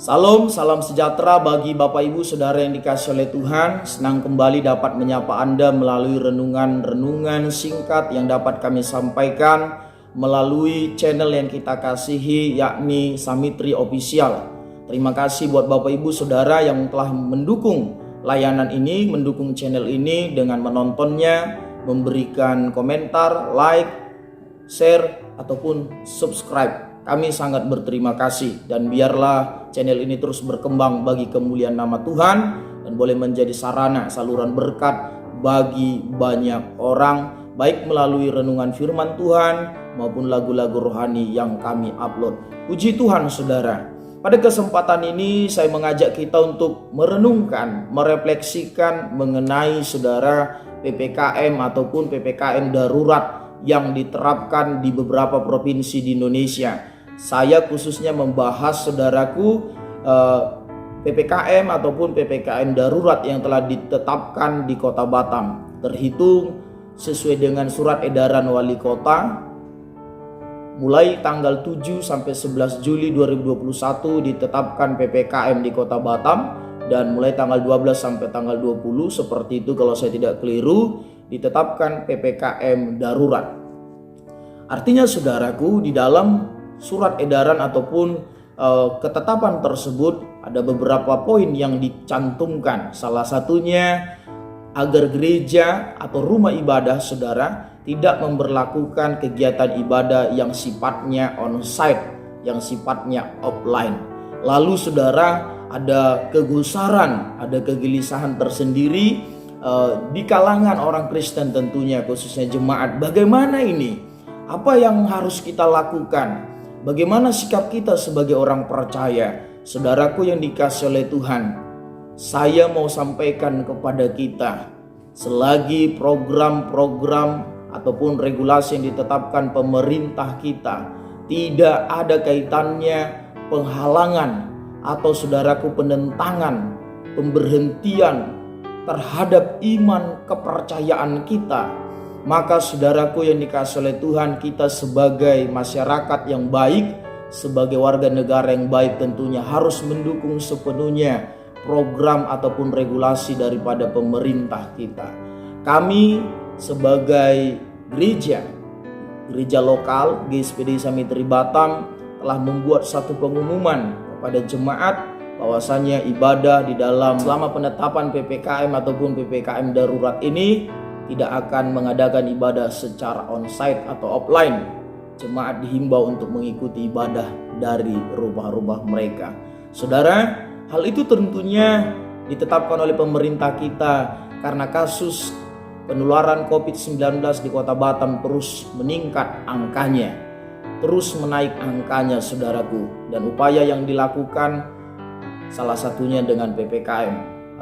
Salam, salam sejahtera bagi Bapak Ibu Saudara yang dikasihi oleh Tuhan. Senang kembali dapat menyapa Anda melalui renungan-renungan singkat yang dapat kami sampaikan melalui channel yang kita kasihi, yakni Samitri Official. Terima kasih buat Bapak Ibu Saudara yang telah mendukung layanan ini, mendukung channel ini dengan menontonnya, memberikan komentar, like, share, ataupun subscribe. Kami sangat berterima kasih, dan biarlah channel ini terus berkembang bagi kemuliaan nama Tuhan dan boleh menjadi sarana saluran berkat bagi banyak orang, baik melalui renungan firman Tuhan maupun lagu-lagu rohani yang kami upload. Puji Tuhan saudara. Pada kesempatan ini saya mengajak kita untuk merenungkan, merefleksikan mengenai saudara PPKM ataupun PPKM darurat yang diterapkan di beberapa provinsi di Indonesia. Saya khususnya membahas saudaraku PPKM ataupun PPKM darurat yang telah ditetapkan di Kota Batam. Terhitung sesuai dengan surat edaran wali kota mulai tanggal 7 sampai 11 Juli 2021 ditetapkan PPKM di Kota Batam, dan mulai tanggal 12 sampai tanggal 20 seperti itu kalau saya tidak keliru ditetapkan PPKM darurat. Artinya saudaraku, di dalam surat edaran ataupun ketetapan tersebut ada beberapa poin yang dicantumkan. Salah satunya agar gereja atau rumah ibadah saudara tidak memberlakukan kegiatan ibadah yang sifatnya on-site, yang sifatnya offline. Lalu saudara, ada kegusaran, ada kegelisahan tersendiri di kalangan orang Kristen tentunya, khususnya jemaat. Bagaimana ini? Apa yang harus kita lakukan? Bagaimana sikap kita sebagai orang percaya? Saudaraku yang dikasihi oleh Tuhan, saya mau sampaikan kepada kita, selagi program-program ataupun regulasi yang ditetapkan pemerintah kita tidak ada kaitannya penghalangan atau saudaraku penentangan, pemberhentian terhadap iman kepercayaan kita, maka saudaraku yang dikasihi oleh Tuhan, kita sebagai masyarakat yang baik, sebagai warga negara yang baik tentunya harus mendukung sepenuhnya program ataupun regulasi daripada pemerintah kita. Kami sebagai gereja lokal GSPD Samitri Batam telah membuat satu pengumuman kepada jemaat bahwasanya ibadah di dalam selama penetapan PPKM ataupun PPKM darurat ini tidak akan mengadakan ibadah secara onsite atau offline. Jemaat dihimbau untuk mengikuti ibadah dari rumah-rumah mereka. Saudara, hal itu tentunya ditetapkan oleh pemerintah kita karena kasus penularan COVID-19 di Kota Batam terus meningkat angkanya, terus menaik angkanya saudaraku, dan upaya yang dilakukan salah satunya dengan PPKM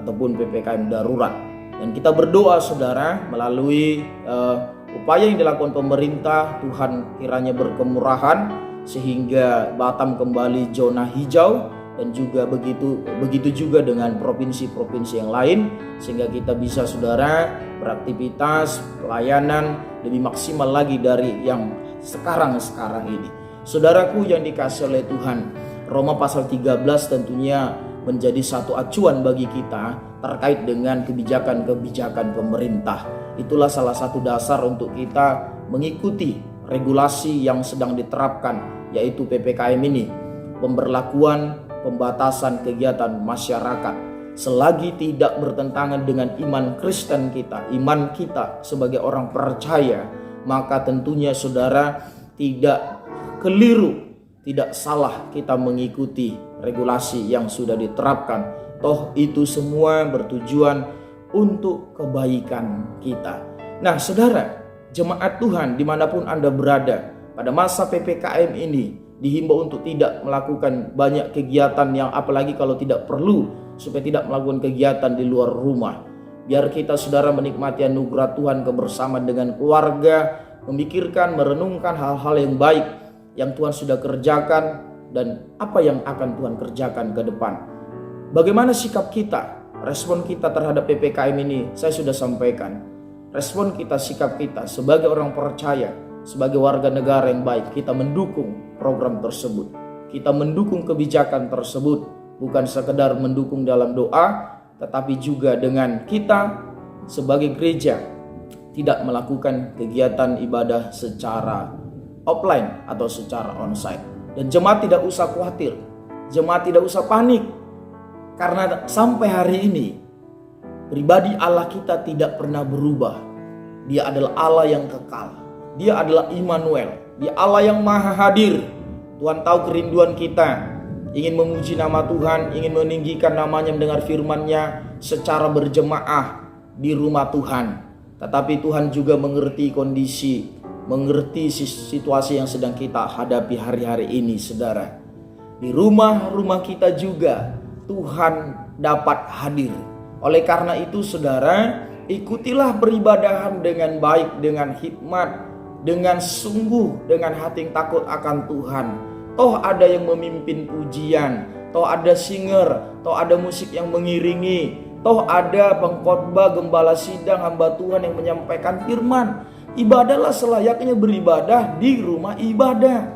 ataupun PPKM darurat. Dan kita berdoa saudara, melalui upaya yang dilakukan pemerintah, Tuhan kiranya berkemurahan sehingga Batam kembali zona hijau, dan juga begitu juga dengan provinsi-provinsi yang lain, sehingga kita bisa saudara beraktivitas pelayanan lebih maksimal lagi dari yang sekarang ini. Saudaraku yang dikasihi oleh Tuhan, Roma pasal 13 tentunya menjadi satu acuan bagi kita terkait dengan kebijakan-kebijakan pemerintah. Itulah salah satu dasar untuk kita mengikuti regulasi yang sedang diterapkan, yaitu PPKM ini, pemberlakuan pembatasan kegiatan masyarakat. Selagi tidak bertentangan dengan iman Kristen kita, iman kita sebagai orang percaya, maka tentunya saudara tidak keliru, tidak salah kita mengikuti regulasi yang sudah diterapkan. Toh itu semua bertujuan untuk kebaikan kita. Nah saudara, jemaat Tuhan dimanapun Anda berada, pada masa PPKM ini dihimbau untuk tidak melakukan banyak kegiatan yang apalagi kalau tidak perlu, supaya tidak melakukan kegiatan di luar rumah. Biar kita saudara menikmati anugerah Tuhan, kebersamaan dengan keluarga, memikirkan, merenungkan hal-hal yang baik yang Tuhan sudah kerjakan dan apa yang akan Tuhan kerjakan ke depan. Bagaimana sikap kita, respon kita terhadap PPKM ini saya sudah sampaikan. Respon kita, sikap kita sebagai orang percaya, sebagai warga negara yang baik, kita mendukung program tersebut. Kita mendukung kebijakan tersebut bukan sekedar mendukung dalam doa, tetapi juga dengan kita sebagai gereja tidak melakukan kegiatan ibadah secara offline atau secara onsite. Dan jemaat tidak usah khawatir, jemaat tidak usah panik, karena sampai hari ini pribadi Allah kita tidak pernah berubah. Dia adalah Allah yang kekal, Dia adalah Immanuel, Dia Allah yang maha hadir. Tuhan tahu kerinduan kita, ingin memuji nama Tuhan, ingin meninggikan namanya, mendengar firman-Nya secara berjemaah di rumah Tuhan. Tetapi Tuhan juga mengerti kondisi, mengerti situasi yang sedang kita hadapi hari-hari ini, saudara. Di rumah-rumah kita juga Tuhan dapat hadir. Oleh karena itu, saudara, ikutilah beribadahan dengan baik, dengan hikmat, dengan sungguh, dengan hati yang takut akan Tuhan. Toh ada yang memimpin pujian, toh ada singer, toh ada musik yang mengiringi, toh ada pengkhotbah, gembala sidang, hamba Tuhan yang menyampaikan firman. Ibadahlah selayaknya beribadah di rumah ibadah.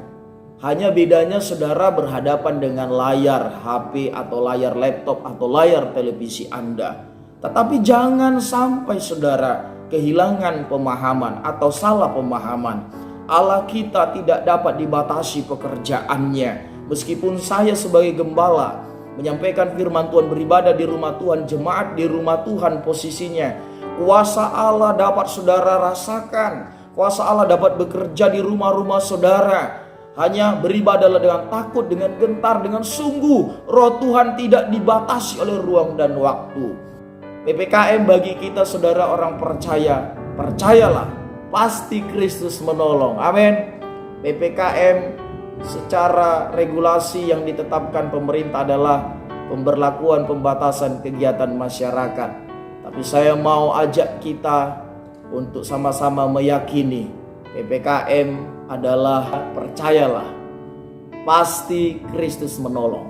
Hanya bedanya saudara berhadapan dengan layar HP atau layar laptop atau layar televisi Anda. Tetapi jangan sampai saudara kehilangan pemahaman atau salah pemahaman. Allah kita tidak dapat dibatasi pekerjaannya. Meskipun saya sebagai gembala menyampaikan firman Tuhan, beribadah di rumah Tuhan, jemaat di rumah Tuhan posisinya, kuasa Allah dapat saudara rasakan. Kuasa Allah dapat bekerja di rumah-rumah saudara. Hanya beribadahlah dengan takut, dengan gentar, dengan sungguh. Roh Tuhan tidak dibatasi oleh ruang dan waktu. PPKM bagi kita saudara orang percaya, percayalah, pasti Kristus menolong. Amin. PPKM secara regulasi yang ditetapkan pemerintah adalah pemberlakuan pembatasan kegiatan masyarakat. Tapi saya mau ajak kita untuk sama-sama meyakini PPKM adalah, percayalah, pasti Kristus menolong.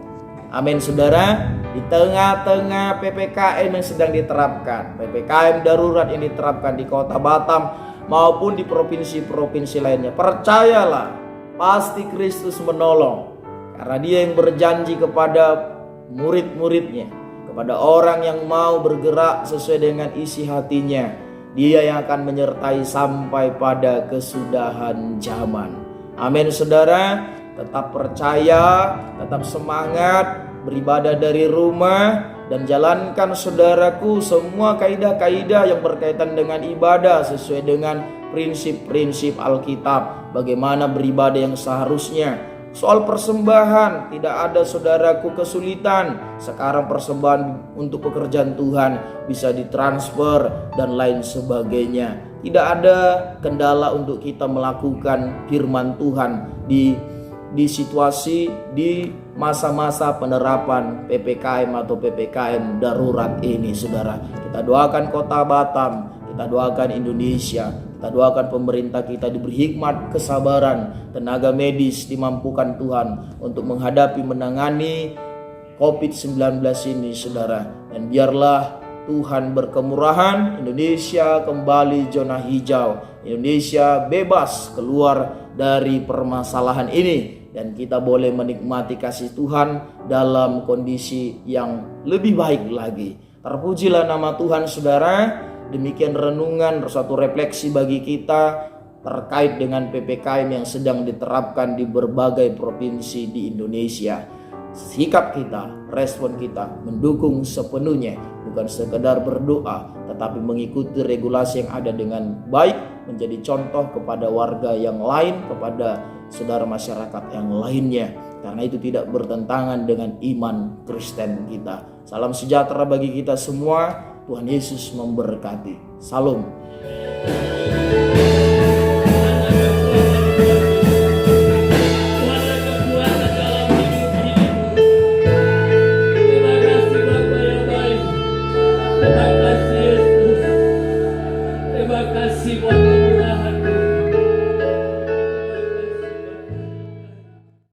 Amin saudara. Di tengah-tengah PPKM yang sedang diterapkan, PPKM darurat yang diterapkan di kota Batam maupun di provinsi-provinsi lainnya, percayalah, pasti Kristus menolong. Karena Dia yang berjanji kepada murid-muridnya, kepada orang yang mau bergerak sesuai dengan isi hatinya, Dia yang akan menyertai sampai pada kesudahan zaman. Amin saudara. Tetap percaya, tetap semangat, beribadah dari rumah, dan jalankan saudaraku semua kaidah-kaidah yang berkaitan dengan ibadah sesuai dengan prinsip-prinsip Alkitab. Bagaimana beribadah yang seharusnya. Soal persembahan, tidak ada saudaraku kesulitan. Sekarang persembahan untuk pekerjaan Tuhan bisa ditransfer dan lain sebagainya. Tidak ada kendala untuk kita melakukan firman Tuhan di situasi, di masa-masa penerapan PPKM atau PPKM darurat ini saudara. Kita doakan kota Batam, kita doakan Indonesia, kita doakan pemerintah kita diberi hikmat, kesabaran, tenaga medis dimampukan Tuhan untuk menghadapi, menangani COVID-19 ini saudara. Dan biarlah Tuhan berkemurahan, Indonesia kembali zona hijau, Indonesia bebas keluar dari permasalahan ini, dan kita boleh menikmati kasih Tuhan dalam kondisi yang lebih baik lagi. Terpujilah nama Tuhan saudara. Demikian renungan, satu refleksi bagi kita terkait dengan PPKM yang sedang diterapkan di berbagai provinsi di Indonesia. Sikap kita, respon kita mendukung sepenuhnya, bukan sekedar berdoa, tetapi mengikuti regulasi yang ada dengan baik, menjadi contoh kepada warga yang lain, kepada saudara masyarakat yang lainnya. Karena itu tidak bertentangan dengan iman Kristen kita. Salam sejahtera bagi kita semua. Tuhan Yesus memberkati. Salam. Terima kasih Yesus. Terima kasih Bapak.